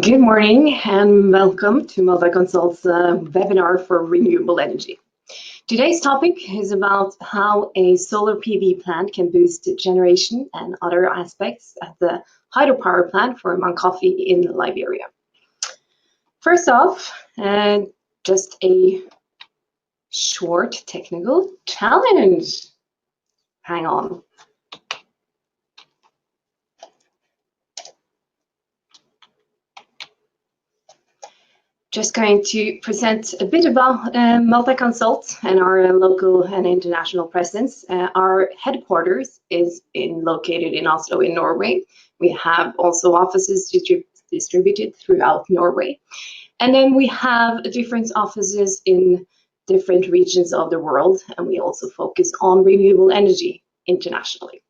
Good morning and welcome to Multiconsult's webinar for renewable energy. Today's topic is about how a solar PV plant can boost generation and other aspects at the hydropower plant for MWp in Liberia. First off, just a short technical challenge. Hang on. Just going to present a bit about Multiconsult and our local and international presence. Our headquarters is located in Oslo in Norway. We have also offices distributed throughout Norway. And then we have different offices in different regions of the world, and we also focus on renewable energy internationally.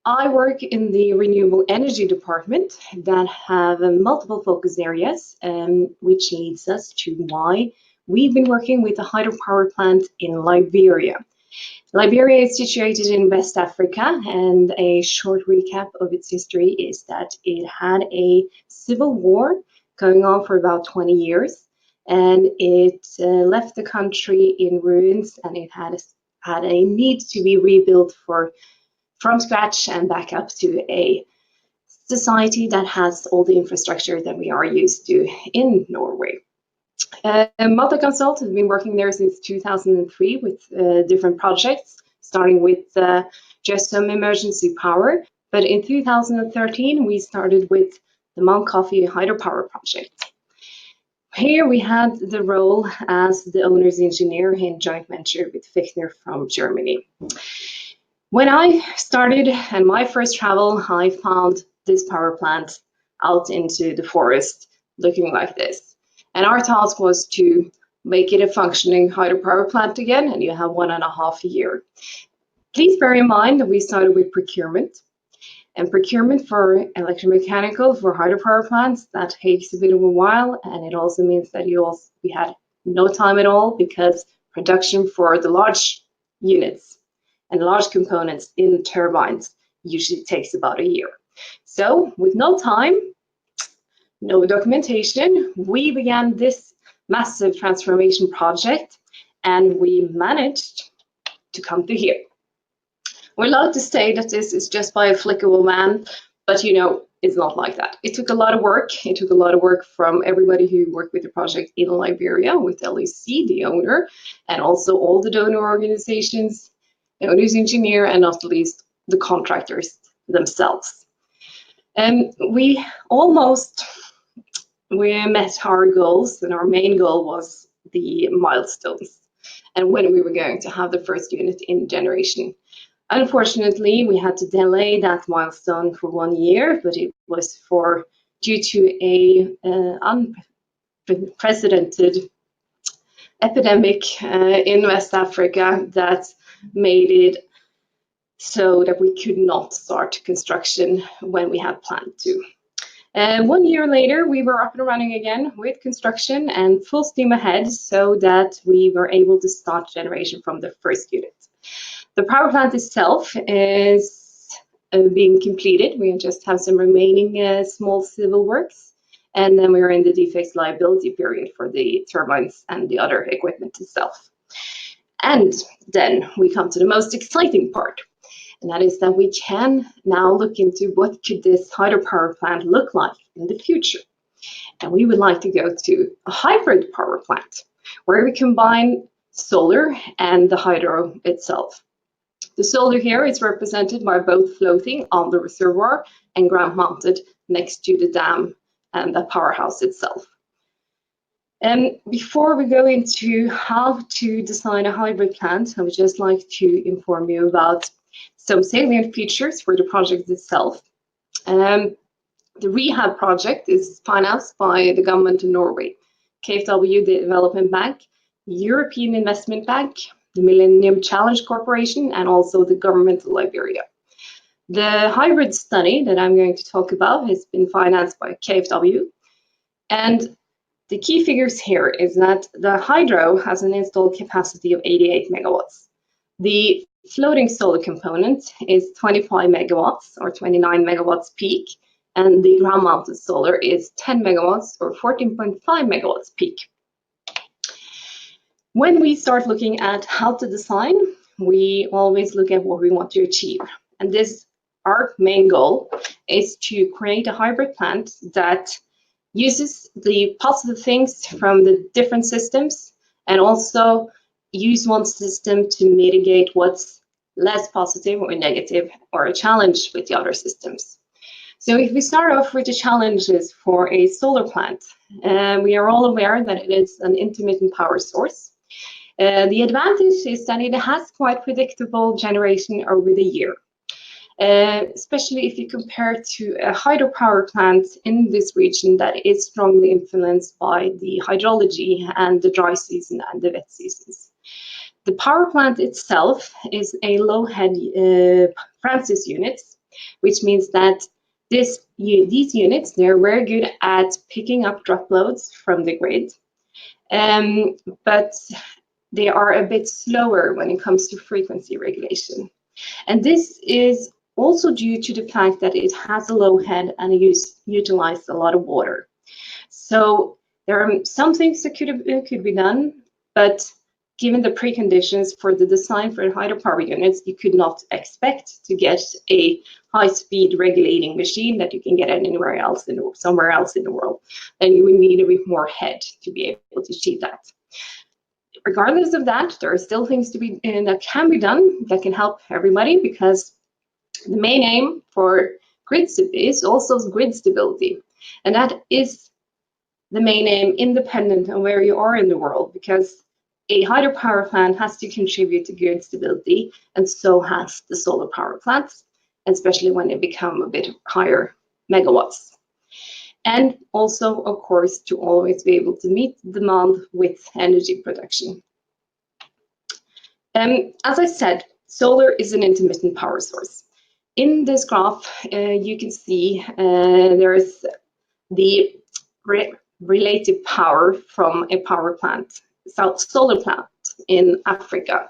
I work in the renewable energy department that have multiple focus areas, which leads us to why we've been working with a hydropower plant in Liberia. Liberia is situated in West Africa, and a short recap of its history is that it had a civil war going on for about 20 years, and it left the country in ruins, and it had a need to be rebuilt from scratch and back up to a society that has all the infrastructure that we are used to in Norway. Multiconsult has been working there since 2003 with different projects, starting with just some emergency power. But in 2013, we started with the MWp Hydropower project. Here we had the role as the owner's engineer in joint venture with Fichtner from Germany. When I started and my first travel, I found this power plant out into the forest looking like this. And our task was to make it a functioning hydropower plant again, and you have 1.5 years. Please bear in mind that we started with procurement. And procurement for electromechanical for hydropower plants, that takes a bit of a while, and it also means that we had no time at all because production for the large units and large components in turbines usually takes about a year. So with no time, no documentation, we began this massive transformation project, and we managed to come to here. We're allowed to say that this is just by a flick of a wand, but it's not like that. It took a lot of work. It took a lot of work from everybody who worked with the project in Liberia, with LEC, the owner, and also all the donor organizations, the owner's engineer, and not least the contractors themselves. And we met our goals, and our main goal was the milestones and when we were going to have the first unit in generation. Unfortunately, we had to delay that milestone for 1 year, but it was due to a unprecedented epidemic in West Africa that made it so that we could not start construction when we had planned to. And 1 year later, we were up and running again with construction and full steam ahead so that we were able to start generation from the first unit. The power plant itself is being completed. We just have some remaining small civil works, and then we're in the defects liability period for the turbines and the other equipment itself. And then we come to the most exciting part, and that is that we can now look into what could this hydropower plant look like in the future. And we would like to go to a hybrid power plant where we combine solar and the hydro itself. The solar here is represented by both floating on the reservoir and ground mounted next to the dam and the powerhouse itself. And before we go into how to design a hybrid plant, I would just like to inform you about some salient features for the project itself. The rehab project is financed by the government of Norway, KfW Development Bank, European Investment Bank, the Millennium Challenge Corporation, and also the government of Liberia. The hybrid study that I'm going to talk about has been financed by KfW, and the key figures here is that the hydro has an installed capacity of 88 megawatts. The floating solar component is 25 megawatts or 29 megawatts peak, and the ground-mounted solar is 10 megawatts or 14.5 megawatts peak. When we start looking at how to design, we always look at what we want to achieve. And our main goal is to create a hybrid plant that uses the positive things from the different systems and also use one system to mitigate what's less positive or negative or a challenge with the other systems. So if we start off with the challenges for a solar plant, we are all aware that it is an intermittent power source. The advantage is that it has quite predictable generation over the year, especially if you compare to a hydropower plant in this region that is strongly influenced by the hydrology and the dry season and the wet seasons. The power plant itself is a low-head Francis units, which means that these units, they're very good at picking up drop loads from the grid, but they are a bit slower when it comes to frequency regulation. And this is also due to the fact that it has a low head and it utilizes a lot of water. So there are some things that could be done, but given the preconditions for the design for the hydropower units, you could not expect to get a high-speed regulating machine that you can get anywhere else somewhere else in the world. And you would need a bit more head to be able to achieve that. Regardless of that, there are still things that can be done that can help everybody, because the main aim for grid is also grid stability, and that is the main aim independent of where you are in the world, because a hydropower plant has to contribute to grid stability, and so has the solar power plants, especially when they become a bit higher megawatts. And also, of course, to always be able to meet demand with energy production. As I said, solar is an intermittent power source. In this graph, you can see there is the relative power from a power plant, solar plant in Africa.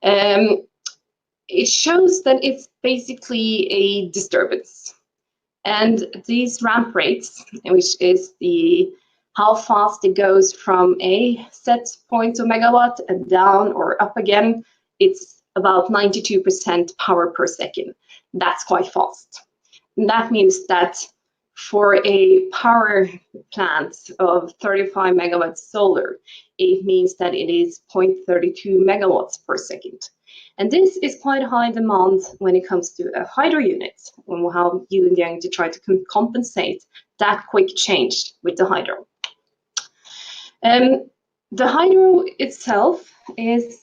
It shows that it's basically a disturbance. And these ramp rates, which is how fast it goes from a set point of megawatt and down or up again, it's about 92% power per second. That's quite fast. And that means that for a power plant of 35 megawatts solar, it means that it is 0.32 megawatts per second. And this is quite a high demand when it comes to a hydro unit, and how you are going to try to compensate that quick change with the hydro. The hydro itself is,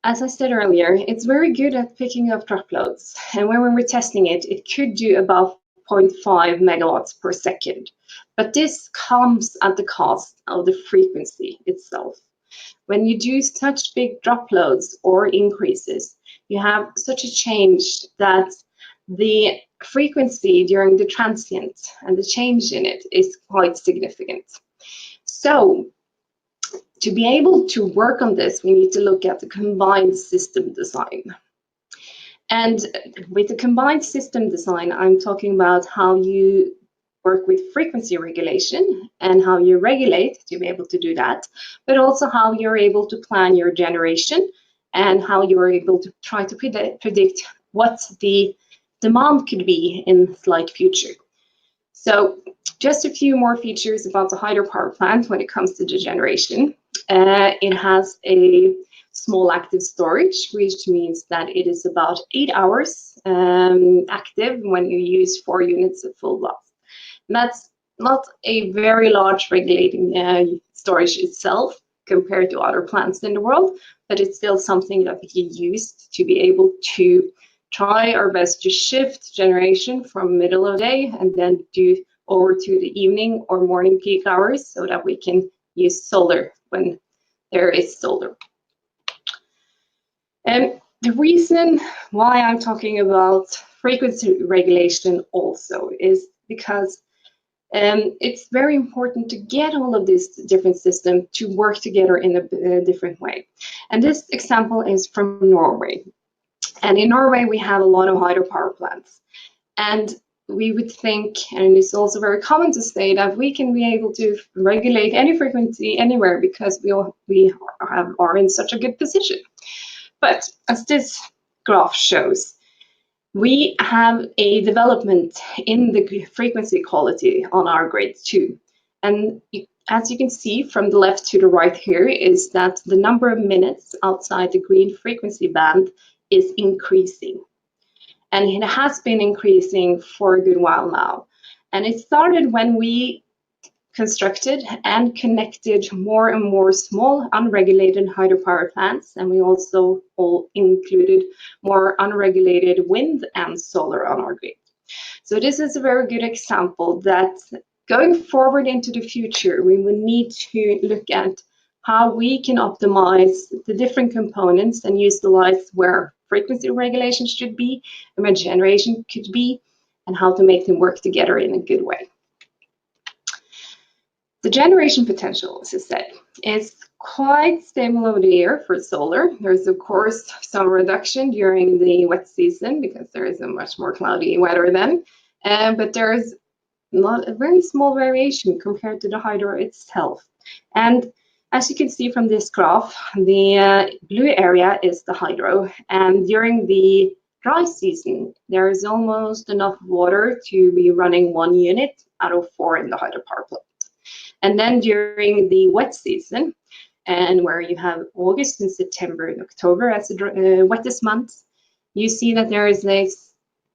as I said earlier, it's very good at picking up drop loads. And when we were testing it, it could do about 0.5 megawatts per second. But this comes at the cost of the frequency itself. When you do such big drop loads or increases, you have such a change that the frequency during the transient and the change in it is quite significant. So to be able to work on this, we need to look at the combined system design. And with the combined system design, I'm talking about how you work with frequency regulation and how you regulate to be able to do that, but also how you're able to plan your generation and how you're able to try to predict what the demand could be in the slight future. So just a few more features about the hydropower plant when it comes to the generation. It has a small active storage, which means that it is about 8 hours active when you use 4 units at full blast. And that's not a very large regulating storage itself compared to other plants in the world, but it's still something that we can use to be able to try our best to shift generation from middle of the day and then do over to the evening or morning peak hours so that we can use solar when there is solar. And the reason why I'm talking about frequency regulation also is because it's very important to get all of these different systems to work together in a different way. And this example is from Norway. And in Norway, we have a lot of hydropower plants. And we would think, and it's also very common to say, that we can be able to regulate any frequency anywhere because we are in such a good position. But as this graph shows, we have a development in the frequency quality on our grid too. And as you can see from the left to the right here, is that the number of minutes outside the green frequency band is increasing. And it has been increasing for a good while now. And it started when we constructed and connected more and more small unregulated hydropower plants, and we also all included more unregulated wind and solar on our grid. So this is a very good example that going forward into the future, we will need to look at how we can optimize the different components and utilize where frequency regulation should be and where generation could be, and how to make them work together in a good way. The generation potential, as I said, is quite stable over the year for solar. There's of course some reduction during the wet season because there is a much more cloudy weather then, but there's not a very small variation compared to the hydro itself. And as you can see from this graph, the blue area is the hydro, and during the dry season, there is almost enough water to be running 1 unit out of 4 in the hydropower plant. And then during the wet season, and where you have August and September and October as the wettest months, you see that there is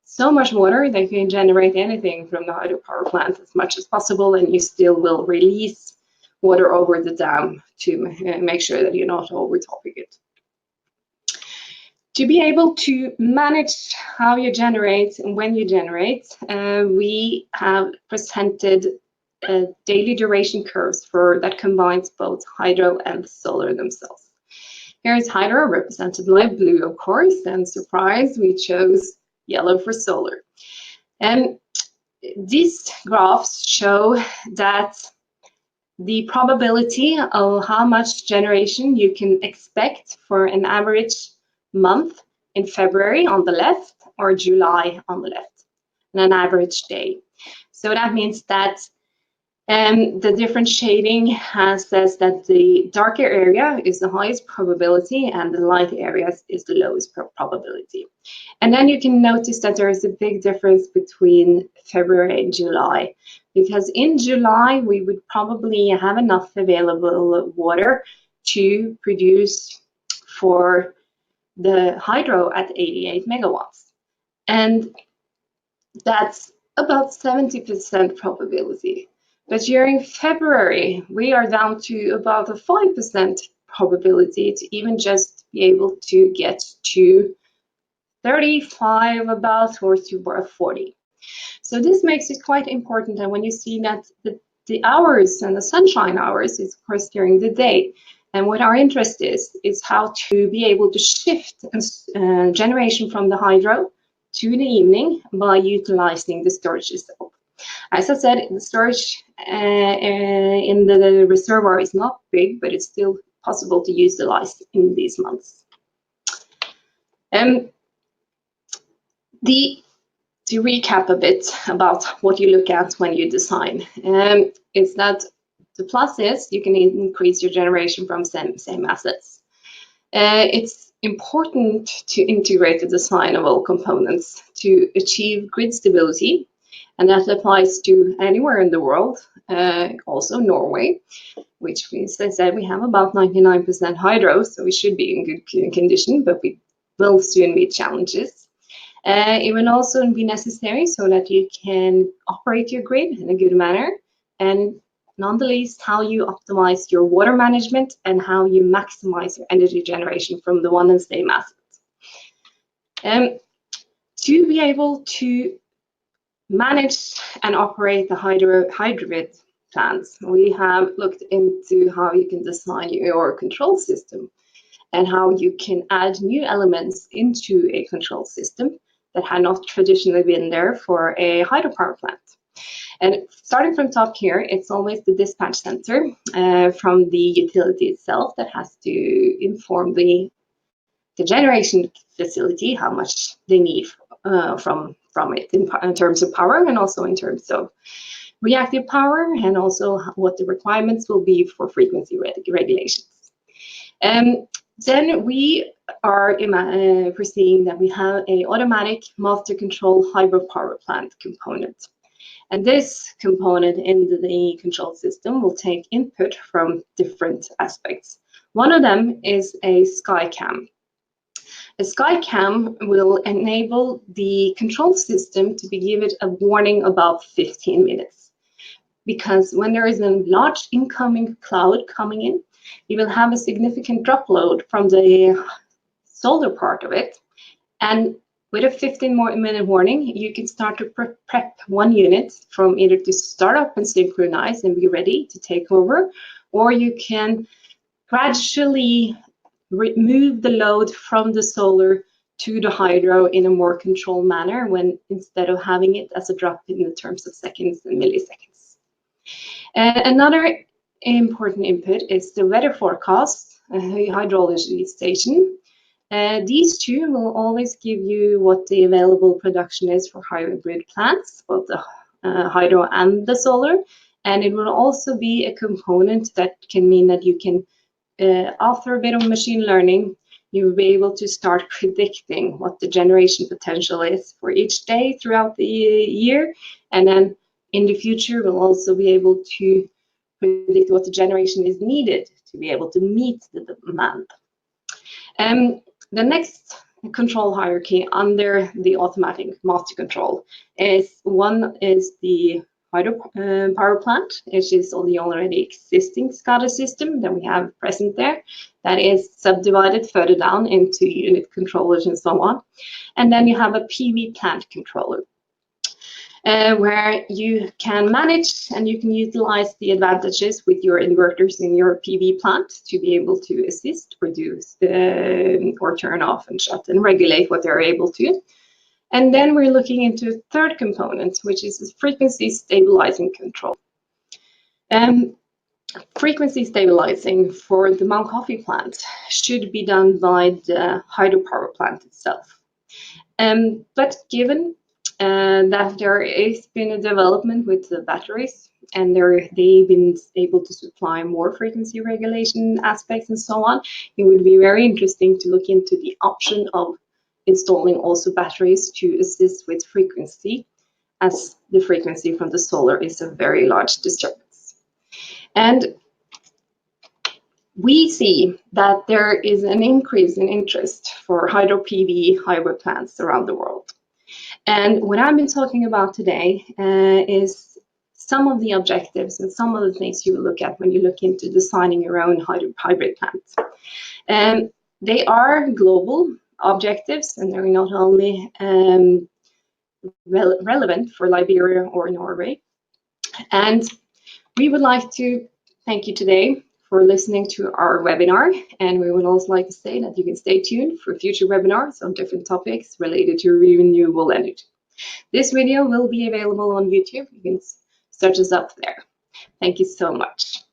so much water that you can generate anything from the hydropower plant as much as possible, and you still will release water over the dam to make sure that you're not overtopping it. To be able to manage how you generate and when you generate, we have presented daily duration curves that combines both hydro and solar themselves. Here is hydro, represented light blue, of course, and surprise, we chose yellow for solar. And these graphs show that the probability of how much generation you can expect for an average month in February on the left or July on the left, and an average day. So that means that the different shading says that the darker area is the highest probability and the light areas is the lowest probability. And then you can notice that there is a big difference between February and July, because in July we would probably have enough available water to produce for the hydro at 88 megawatts. And that's about 70% probability. But during February, we are down to about a 5% probability to even just be able to get to 35 about or to 40. So this makes it quite important. And when you see that the hours and the sunshine hours is of course during the day. And what our interest is how to be able to shift generation from the hydro to the evening by utilizing the storage itself. As I said, the storage in the reservoir is not big, but it's still possible to utilize in these months. To recap a bit about what you look at when you design, is that the plus is you can increase your generation from same assets. It's important to integrate the design of all components to achieve grid stability, and that applies to anywhere in the world, also Norway, which means, as I said, we have about 99% hydro, so we should be in good condition, but we will soon meet challenges. It will also be necessary so that you can operate your grid in a good manner, and not the least, how you optimize your water management and how you maximize your energy generation from the one and same assets. To be able to manage and operate the hybrid plants, we have looked into how you can design your control system and how you can add new elements into a control system that had not traditionally been there for a hydropower plant. And starting from top here, it's always the dispatch center from the utility itself that has to inform the generation facility how much they need from from it in terms of power and also in terms of reactive power, and also what the requirements will be for frequency regulations. Then we are foreseeing that we have an automatic master control hydropower plant component. And this component in the control system will take input from different aspects. One of them is a SkyCam. A SkyCam will enable the control system to be given a warning about 15 minutes. Because when there is a large incoming cloud coming in, you will have a significant drop load from the solar part of it. And with a 15-minute warning, you can start to prep one unit from either to start up and synchronize and be ready to take over, or you can gradually remove the load from the solar to the hydro in a more controlled manner, when instead of having it as a drop in the terms of seconds and milliseconds. Another important input is the weather forecast, hydrology station. These two will always give you what the available production is for hybrid plants, both the hydro and the solar. And it will also be a component that can mean that you can, after a bit of machine learning, you will be able to start predicting what the generation potential is for each day throughout the year. And then in the future, we'll also be able to predict what the generation is needed to be able to meet the demand. The next control hierarchy under the automatic master control is the hydropower plant, which is the already existing SCADA system that we have present there, that is subdivided further down into unit controllers and so on. And then you have a PV plant controller, where you can manage and you can utilize the advantages with your inverters in your PV plant to be able to assist, reduce, or turn off and shut and regulate what they're able to. And then we're looking into a third component, which is frequency stabilizing control. Frequency stabilizing for the Mount Coffee plant should be done by the hydropower plant itself. But given that there has been a development with the batteries, and they've been able to supply more frequency regulation aspects and so on, it would be very interesting to look into the option of installing also batteries to assist with frequency, as the frequency from the solar is a very large disturbance. And we see that there is an increase in interest for hydro PV hybrid plants around the world. And what I've been talking about today is some of the objectives and some of the things you will look at when you look into designing your own hybrid plants. And they are global objectives, and they're not only relevant for Liberia or Norway. And we would like to thank you today for listening to our webinar, and we would also like to say that you can stay tuned for future webinars on different topics related to renewable energy. This video will be available on YouTube. You can search us up there. Thank you so much.